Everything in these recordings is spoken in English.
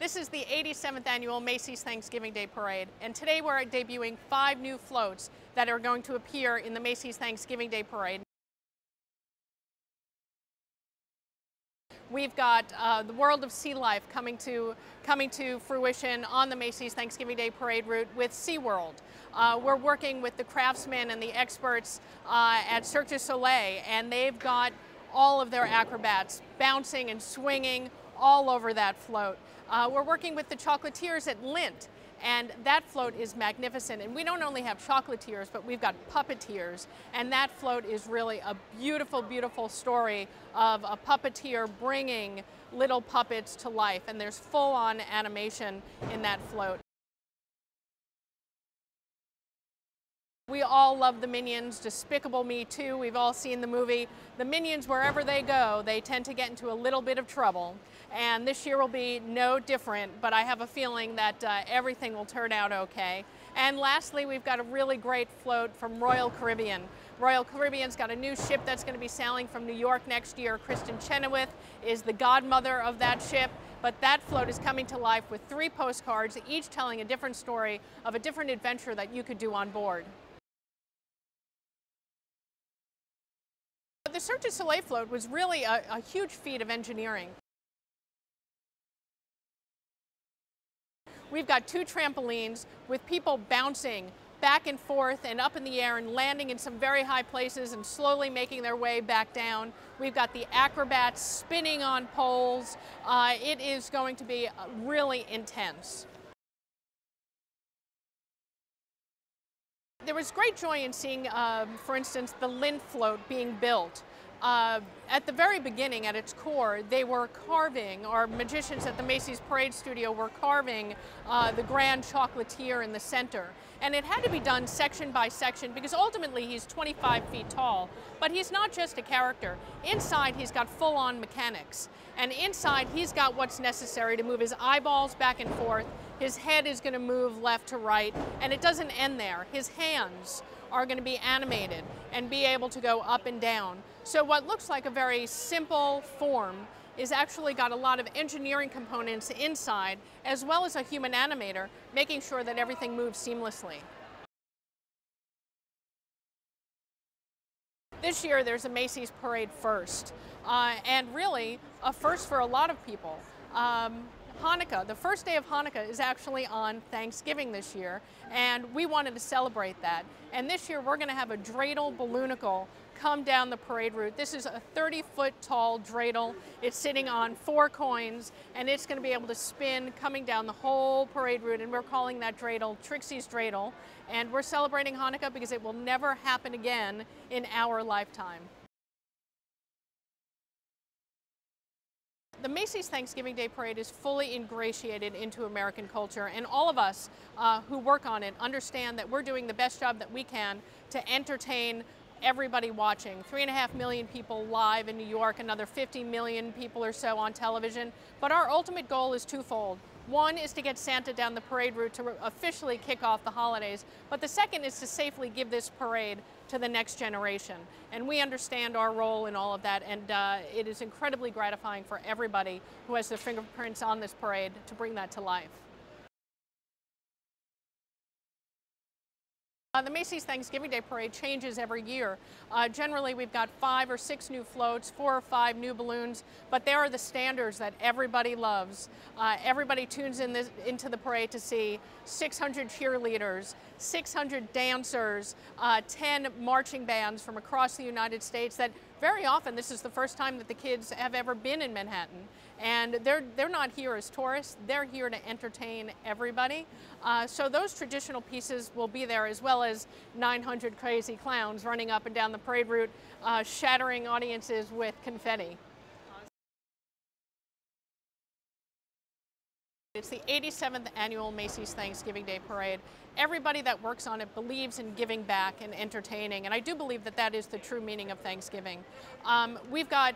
This is the 87th annual Macy's Thanksgiving Day Parade, and today we're debuting 5 new floats that are going to appear in the Macy's Thanksgiving Day Parade. We've got the world of sea life coming to fruition on the Macy's Thanksgiving Day Parade route with SeaWorld. We're working with the craftsmen and the experts at Cirque du Soleil, and they've got all of their acrobats bouncing and swinging all over that float. We're working with the chocolatiers at Lindt, and that float is magnificent. And we don't only have chocolatiers, but we've got puppeteers. And that float is really a beautiful, beautiful story of a puppeteer bringing little puppets to life. And there's full-on animation in that float. We all love the Minions, Despicable Me 2. We've all seen the movie. The Minions, wherever they go, they tend to get into a little bit of trouble. And this year will be no different, but I have a feeling that everything will turn out okay. And lastly, we've got a really great float from Royal Caribbean. Royal Caribbean's got a new ship that's going to be sailing from New York next year. Kristin Chenoweth is the godmother of that ship. But that float is coming to life with 3 postcards, each telling a different story of a different adventure that you could do on board. The Cirque du Soleil float was really a huge feat of engineering. We've got 2 trampolines with people bouncing back and forth and up in the air and landing in some very high places and slowly making their way back down. We've got the acrobats spinning on poles. It is going to be really intense. There was great joy in seeing, for instance, the Lindt float being built. At the very beginning, at its core, they were carving, our magicians at the Macy's Parade Studio were carving the Grand Chocolatier in the center. And it had to be done section by section because ultimately he's 25 feet tall. But he's not just a character. Inside he's got full-on mechanics. And inside he's got what's necessary to move his eyeballs back and forth. His head is going to move left to right. And it doesn't end there. His hands are going to be animated and be able to go up and down. So what looks like a very simple form is actually got a lot of engineering components inside, as well as a human animator, making sure that everything moves seamlessly. This year there's a Macy's Parade First, and really a first for a lot of people. Hanukkah, the first day of Hanukkah is actually on Thanksgiving this year, and we wanted to celebrate that. And this year we're going to have a dreidel balloonicle come down the parade route. This is a 30-foot tall dreidel. It's sitting on 4 coins, and it's going to be able to spin coming down the whole parade route, and we're calling that dreidel Trixie's Dreidel. And we're celebrating Hanukkah because it will never happen again in our lifetime. The Macy's Thanksgiving Day Parade is fully ingratiated into American culture, and all of us who work on it understand that we're doing the best job that we can to entertain everybody watching. 3.5 million people live in New York, another 50 million people or so on television. But our ultimate goal is twofold. One is to get Santa down the parade route to officially kick off the holidays, but the second is to safely give this parade to the next generation. And we understand our role in all of that, and it is incredibly gratifying for everybody who has their fingerprints on this parade to bring that to life. The Macy's Thanksgiving Day Parade changes every year. Generally, we've got 5 or 6 new floats, 4 or 5 new balloons, but they are the standards that everybody loves. Everybody tunes into the parade to see 600 cheerleaders, 600 dancers, 10 marching bands from across the United States that very often this is the first time that the kids have ever been in Manhattan. And they're not here as tourists, they're here to entertain everybody. So those traditional pieces will be there, as well as 900 crazy clowns running up and down the parade route, shattering audiences with confetti. It's the 87th annual Macy's Thanksgiving Day Parade. Everybody that works on it believes in giving back and entertaining, and I do believe that that is the true meaning of Thanksgiving. We've got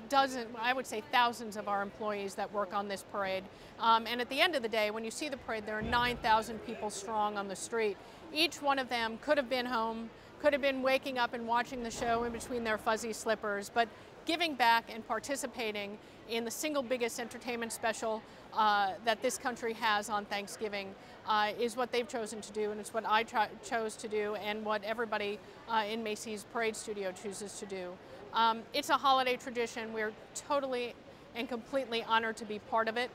dozens, I would say thousands of our employees that work on this parade. And at the end of the day, when you see the parade, there are 9,000 people strong on the street. Each one of them could have been home, could have been waking up and watching the show in between their fuzzy slippers, but giving back and participating in the single biggest entertainment special that this country has on Thanksgiving is what they've chosen to do, and it's what I chose to do, and what everybody in Macy's Parade Studio chooses to do. It's a holiday tradition. We're totally and completely honored to be part of it.